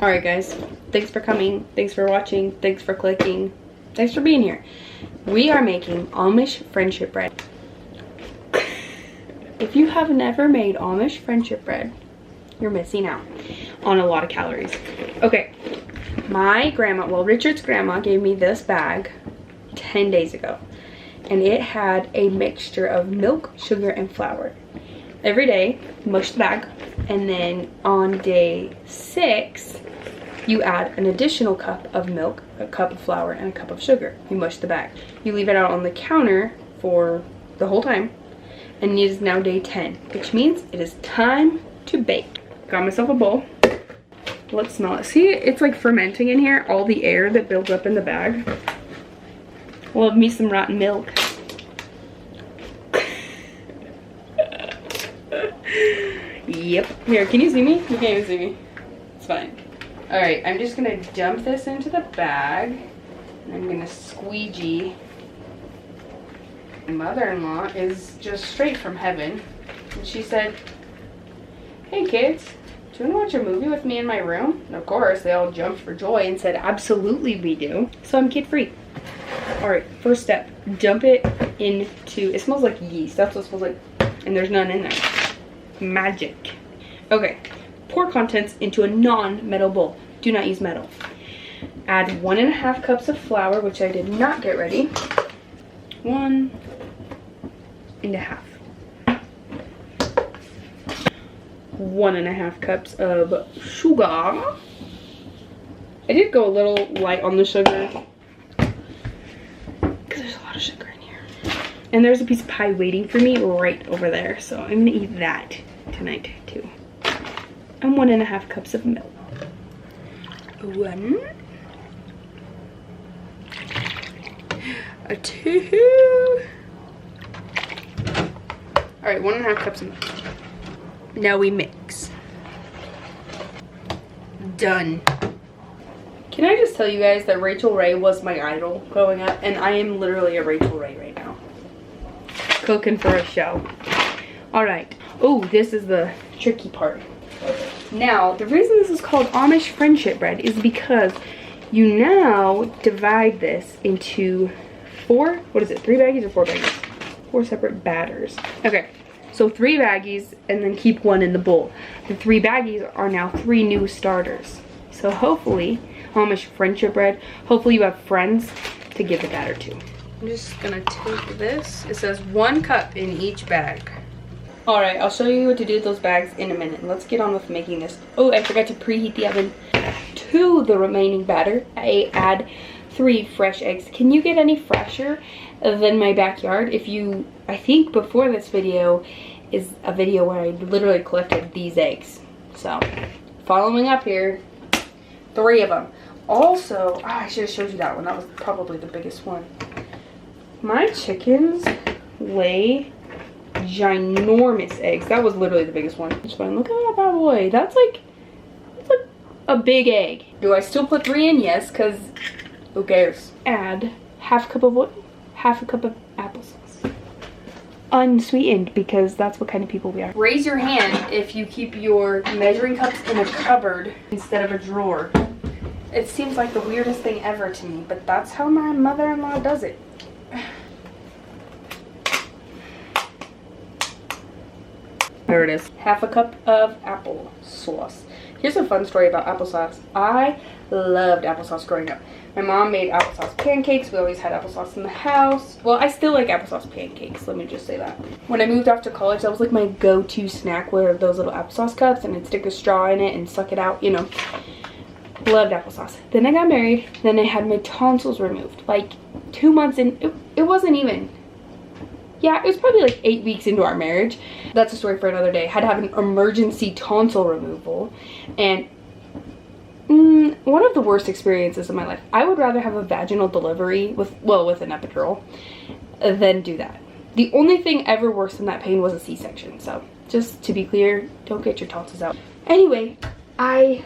Alright guys, thanks for coming, thanks for watching, thanks for clicking, thanks for being here. We are making Amish friendship bread. If you have never made Amish friendship bread, you're missing out on a lot of calories. Okay, my grandma, well, Richard's grandma gave me this bag 10 days ago. And it had a mixture of milk, sugar, and flour. Every day, mush the bag. And then on day 6, you add an additional cup of milk, a cup of flour, and a cup of sugar. You mush the bag. You leave it out on the counter for the whole time. And it is now day 10, which means it is time to bake. Got myself a bowl. Let's smell it. See, it's like fermenting in here. All the air that builds up in the bag. Love me some rotten milk. Yep. Here, can you see me? You can't even see me. It's fine. Alright, I'm just gonna dump this into the bag. And I'm gonna squeegee. My mother-in-law is just straight from heaven. And she said, "Hey kids, do you want to watch a movie with me in my room?" And of course, they all jumped for joy and said, "Absolutely we do." So I'm kid-free. Alright, first step. Dump it into, it smells like yeast. That's what it smells like. And there's none in there. Magic. Okay, pour contents into a non-metal bowl. Do not use metal. Add 1.5 cups of flour, which I did not get ready. 1.5. 1.5 cups of sugar. I did go a little light on the sugar because there's a lot of sugar in here. And there's a piece of pie waiting for me right over there, so I'm gonna eat that tonight too. And 1.5 cups of milk. 1, 2. Alright, 1.5 cups of milk. Now we mix. Done. Can I just tell you guys that Rachel Ray was my idol growing up, and I am literally a Rachel Ray right now. Cooking for a show. Alright. Oh, this is the tricky part. Now, the reason this is called Amish friendship bread is because you now divide this into 4, what is it, 3 baggies or 4 baggies? 4 separate batters. Okay, so 3 baggies and then keep 1 in the bowl. The 3 baggies are now 3 new starters. So hopefully, Amish friendship bread, hopefully you have friends to give the batter to. I'm just gonna take this. It says 1 cup in each bag. Alright, I'll show you what to do with those bags in a minute. Let's get on with making this. Oh, I forgot to preheat the oven. To the remaining batter, I add 3 fresh eggs. Can you get any fresher than my backyard? If you, I think before this video is a video where I literally collected these eggs. So, following up here, 3 of them. Also, I should have showed you that one. That was probably the biggest one. My chickens lay ginormous eggs. That was literally the biggest one. Just went, look at that bad boy. That's like a big egg. Do I still put 3 in? Yes, because who cares? Add 1/2 cup of what? 1/2 cup of applesauce. Unsweetened, because that's what kind of people we are. Raise your hand if you keep your measuring cups in a cupboard instead of a drawer. It seems like the weirdest thing ever to me, but that's how my mother-in-law does it. There it is. 1/2 cup of applesauce. Here's a fun story about applesauce. I loved applesauce growing up. My mom made applesauce pancakes. We always had applesauce in the house. Well, I still like applesauce pancakes, let me just say that. When I moved off to college, that was like my go-to snack, where those little applesauce cups, and I'd stick a straw in it and suck it out, you know. Loved applesauce. Then I got married. Then I had my tonsils removed. Like 2 months in, it wasn't even. Yeah, it was probably like 8 weeks into our marriage. That's a story for another day. Had to have an emergency tonsil removal. And one of the worst experiences of my life. I would rather have a vaginal delivery with an epidural than do that. The only thing ever worse than that pain was a C-section. So just to be clear, don't get your tonsils out. Anyway, I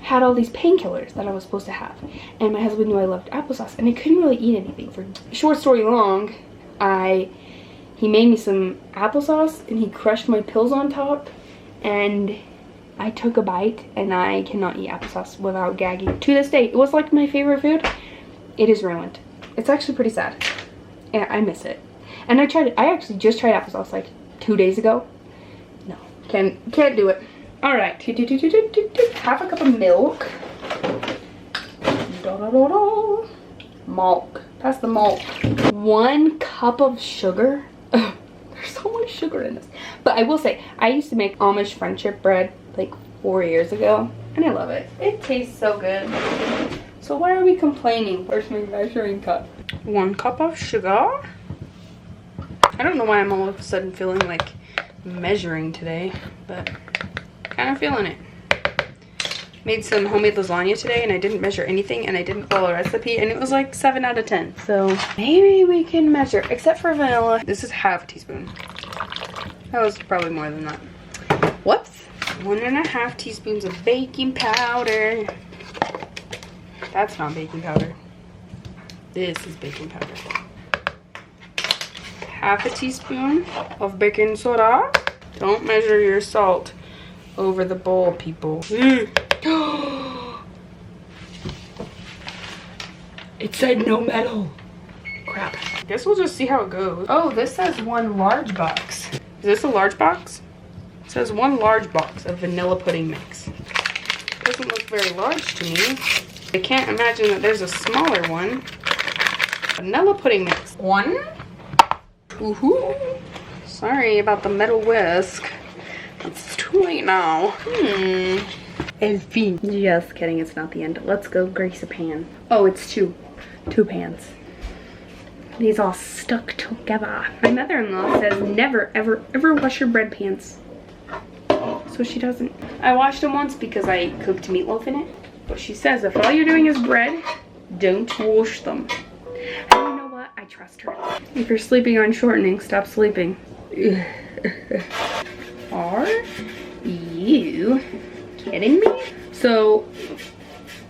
had all these painkillers that I was supposed to have. And my husband knew I loved applesauce. And I couldn't really eat anything. For short story long, he made me some applesauce and he crushed my pills on top, and I took a bite and I cannot eat applesauce without gagging. To this day, it was like my favorite food. It is ruined. It's actually pretty sad. Yeah, I miss it. And I actually just tried applesauce like 2 days ago. No, can't do it. All right, half a cup of milk. Milk. That's the milk. 1 cup of sugar. Ugh, there's so much sugar in this. But I will say, I used to make Amish friendship bread like 4 years ago, and I love it. It tastes so good. So why are we complaining? Where's my measuring cup? 1 cup of sugar. I don't know why I'm all of a sudden feeling like measuring today, but kind of feeling it. Made some homemade lasagna today and I didn't measure anything and I didn't follow a recipe and it was like 7 out of 10. So maybe we can measure, except for vanilla. This is half a teaspoon. That was probably more than that. Whoops. 1.5 teaspoons of baking powder. That's not baking powder. This is baking powder. Half a teaspoon of baking soda. Don't measure your salt over the bowl, people. It said no metal. Crap. Guess we'll just see how it goes. Oh, this says 1 large box. Is this a large box? It says 1 large box of vanilla pudding mix. Doesn't look very large to me. I can't imagine that there's a smaller one. Vanilla pudding mix. 1. Woohoo. Sorry about the metal whisk. It's too late now. Elfie. Just kidding, it's not the end. Let's go grease a pan. Oh, it's 2 pans. These all stuck together. My mother-in-law says never, ever, ever wash your bread pans. So she doesn't. I washed them once because I cooked meatloaf in it. But she says if all you're doing is bread, don't wash them. And you know what? I trust her. If you're sleeping on shortening, stop sleeping. Are you kidding me? So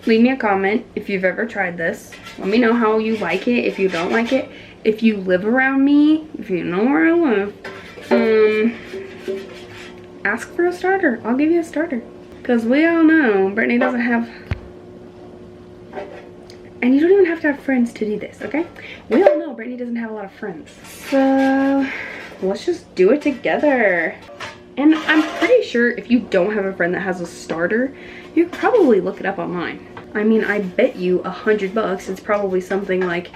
leave me a comment if you've ever tried this. Let me know how you like it, if you don't like it. If you live around me, if you know where I live, ask for a starter. I'll give you a starter. Because we all know Brittany doesn't have, and you don't even have to have friends to do this, okay? We all know Brittany doesn't have a lot of friends. So let's just do it together. And I'm pretty sure if you don't have a friend that has a starter, you could probably look it up online. I mean, I bet you $100 it's probably something like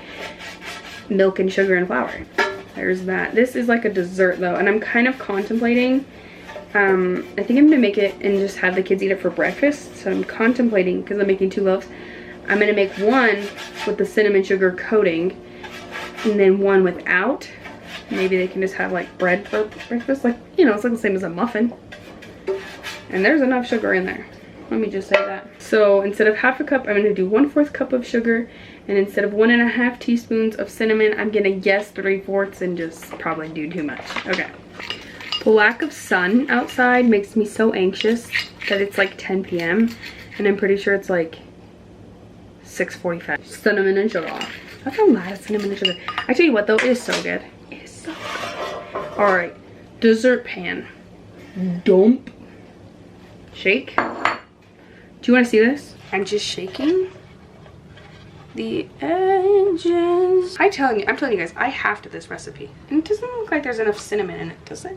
milk and sugar and flour. There's that. This is like a dessert though, and I'm kind of contemplating, I think I'm gonna make it and just have the kids eat it for breakfast. So I'm contemplating, because I'm making 2 loaves, I'm gonna make one with the cinnamon sugar coating and then one without. Maybe they can just have like bread for breakfast, like, you know, it's like the same as a muffin. And there's enough sugar in there. Let me just say that. So instead of half a cup, I'm gonna do 1/4 cup of sugar, and instead of 1.5 teaspoons of cinnamon, I'm gonna guess 3/4 and just probably do too much. Okay. The lack of sun outside makes me so anxious that it's like 10 p.m. and I'm pretty sure it's like 6:45. Cinnamon and sugar. That's a lot of cinnamon and sugar. I tell you what though, it is so good. It is so good. All right, dessert pan. Dump. Shake. Do you want to see this? I'm just shaking the edges. I'm telling you guys, I have to this recipe. And it doesn't look like there's enough cinnamon in it, does it?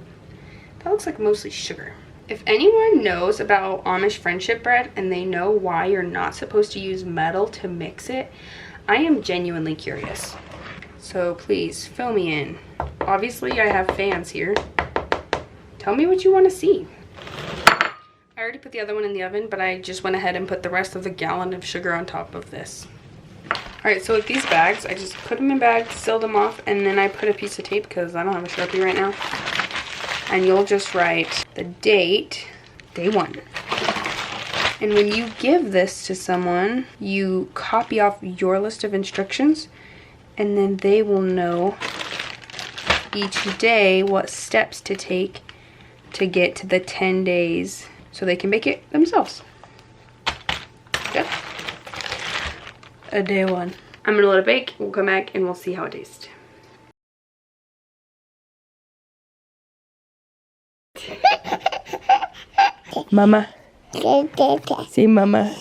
That looks like mostly sugar. If anyone knows about Amish friendship bread and they know why you're not supposed to use metal to mix it, I am genuinely curious. So please fill me in. Obviously I have fans here. Tell me what you want to see. I already put the other one in the oven, but I just went ahead and put the rest of the gallon of sugar on top of this. Alright, so with these bags, I just put them in bags, seal them off, and then I put a piece of tape because I don't have a Sharpie right now. And you'll just write the date, day 1. And when you give this to someone, you copy off your list of instructions, and then they will know each day what steps to take to get to the 10 days so they can make it themselves. Good. Day 1. I'm gonna let it bake. We'll come back and we'll see how it tastes. Mama, Say mama.